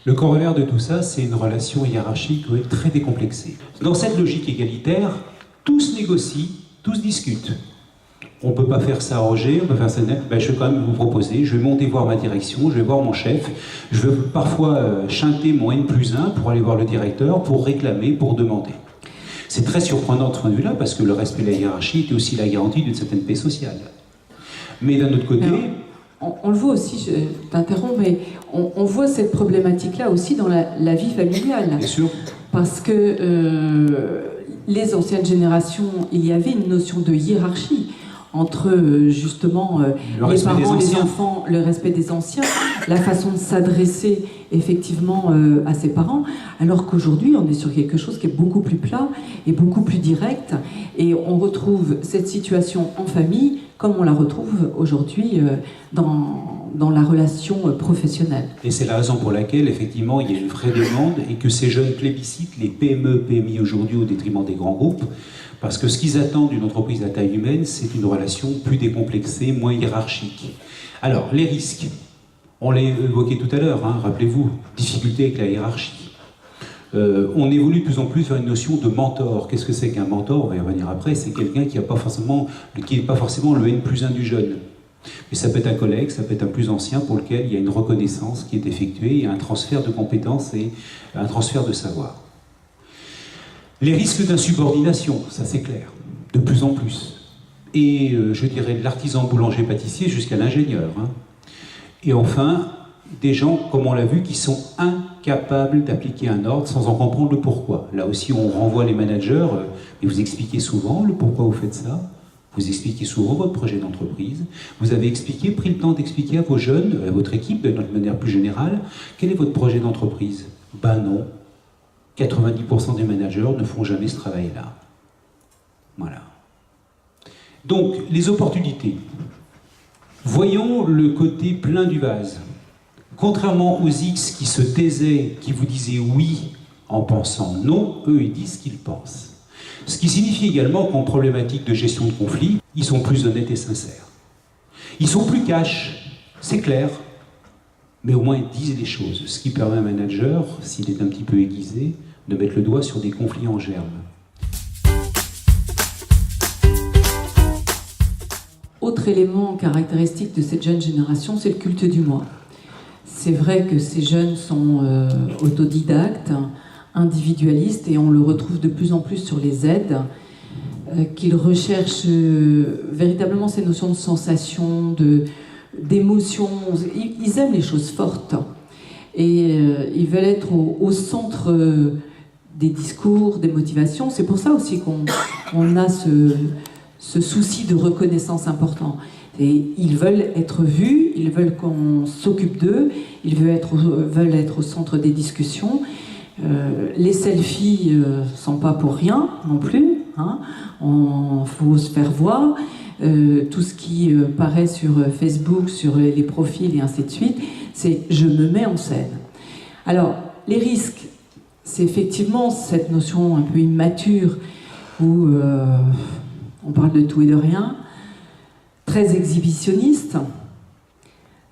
Le corollaire de tout ça, c'est une relation hiérarchique très décomplexée. Dans cette logique égalitaire, tout se négocie, tout se discute. On ne peut pas faire ça à Roger, on peut faire ça à ben, je vais quand même vous proposer, je vais monter voir ma direction, je vais voir mon chef, je vais parfois chanter mon N+1 pour aller voir le directeur, pour réclamer, pour demander. C'est très surprenant de ce point de vue-là, parce que le respect de la hiérarchie était aussi la garantie d'une certaine paix sociale. Mais d'un autre côté... On le voit aussi, je t'interromps, mais on voit cette problématique-là aussi dans la vie familiale. Bien sûr. Parce que les anciennes générations, il y avait une notion de hiérarchie entre justement les parents, les enfants, le respect des anciens, la façon de s'adresser effectivement à ses parents, alors qu'aujourd'hui on est sur quelque chose qui est beaucoup plus plat et beaucoup plus direct, et on retrouve cette situation en famille comme on la retrouve aujourd'hui dans la relation professionnelle. Et c'est la raison pour laquelle effectivement il y a une vraie demande et que ces jeunes plébiscitent les PME, PMI aujourd'hui au détriment des grands groupes. Parce que ce qu'ils attendent d'une entreprise à taille humaine, c'est une relation plus décomplexée, moins hiérarchique. Alors, les risques. On l'a évoqué tout à l'heure, hein, rappelez-vous, difficulté avec la hiérarchie. On évolue de plus en plus vers une notion de mentor. Qu'est-ce que c'est qu'un mentor? On va y revenir après. C'est quelqu'un qui n'est pas forcément le N+1 du jeune. Mais ça peut être un collègue, ça peut être un plus ancien pour lequel il y a une reconnaissance qui est effectuée, il y a un transfert de compétences et un transfert de savoir. Les risques d'insubordination, ça c'est clair, de plus en plus. Et je dirais de l'artisan boulanger-pâtissier jusqu'à l'ingénieur. Hein. Et enfin, des gens, comme on l'a vu, qui sont incapables d'appliquer un ordre sans en comprendre le pourquoi. Là aussi, on renvoie les managers, mais vous expliquez souvent le pourquoi vous faites ça. Vous expliquez souvent votre projet d'entreprise. Vous avez pris le temps d'expliquer à vos jeunes, à votre équipe, de manière plus générale, quel est votre projet d'entreprise? Ben non. 90% des managers ne font jamais ce travail-là. Voilà. Donc, les opportunités. Voyons le côté plein du vase. Contrairement aux X qui se taisaient, qui vous disaient oui en pensant non, eux, ils disent ce qu'ils pensent. Ce qui signifie également qu'en problématique de gestion de conflit, ils sont plus honnêtes et sincères. Ils sont plus cash, c'est clair. Mais au moins ils disent les choses, ce qui permet à un manager, s'il est un petit peu aiguisé, de mettre le doigt sur des conflits en germe. Autre élément caractéristique de cette jeune génération, c'est le culte du moi. C'est vrai que ces jeunes sont autodidactes, individualistes, et on le retrouve de plus en plus sur les aides, qu'ils recherchent véritablement ces notions de sensation, d'émotion. Ils aiment les choses fortes et ils veulent être au centre des discours, des motivations. C'est pour ça aussi qu'on a ce souci de reconnaissance important. Et ils veulent être vus, ils veulent qu'on s'occupe d'eux, ils veulent être au centre des discussions. Les selfies sont pas pour rien non plus. Hein. Faut se faire voir. Tout ce qui paraît sur Facebook, sur les profils et ainsi de suite, c'est « je me mets en scène ». Alors, les risques, c'est effectivement cette notion un peu immature où on parle de tout et de rien, très exhibitionniste,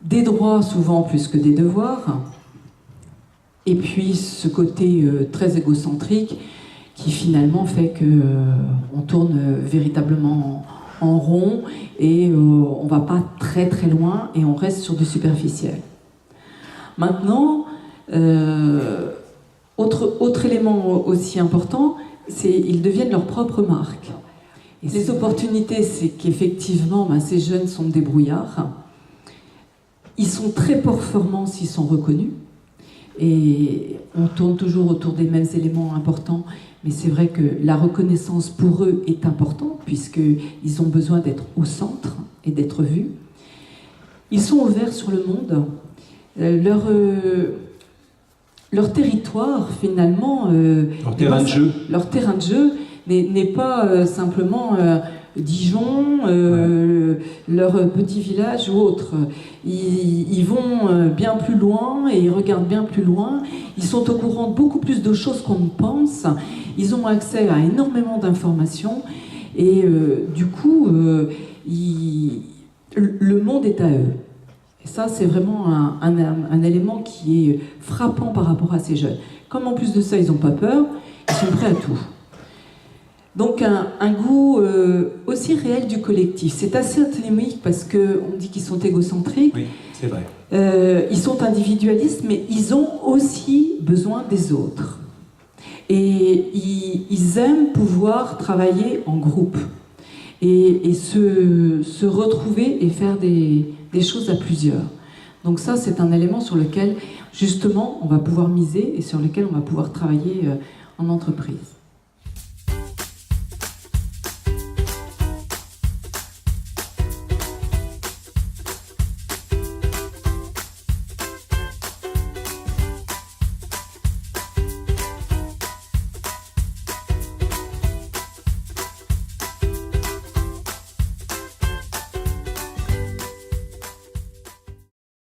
des droits souvent plus que des devoirs, et puis ce côté très égocentrique qui finalement fait qu'on tourne véritablement en rond et on ne va pas très très loin et on reste sur du superficiel. Maintenant, autre élément aussi important, c'est qu'ils deviennent leur propre marque. Et les opportunités, c'est qu'effectivement, ces jeunes sont débrouillards. Ils sont très performants s'ils sont reconnus. Et on tourne toujours autour des mêmes éléments importants, mais c'est vrai que la reconnaissance pour eux est importante, puisqu'ils ont besoin d'être au centre et d'être vus. Ils sont ouverts sur le monde. Leur territoire, finalement... leur terrain de jeu n'est pas simplement Dijon, leur petit village ou autre. Ils vont bien plus loin et ils regardent bien plus loin. Ils sont au courant de beaucoup plus de choses qu'on ne pense. Ils ont accès à énormément d'informations et du coup, le monde est à eux. Et ça, c'est vraiment un élément qui est frappant par rapport à ces jeunes. Comme en plus de ça, ils n'ont pas peur, ils sont prêts à tout. Donc un goût aussi réel du collectif. C'est assez antinomique parce qu'on dit qu'ils sont égocentriques. Oui, c'est vrai. Ils sont individualistes, mais ils ont aussi besoin des autres. Et ils aiment pouvoir travailler en groupe et se retrouver et faire des choses à plusieurs. Donc ça, c'est un élément sur lequel, justement, on va pouvoir miser et sur lequel on va pouvoir travailler en entreprise.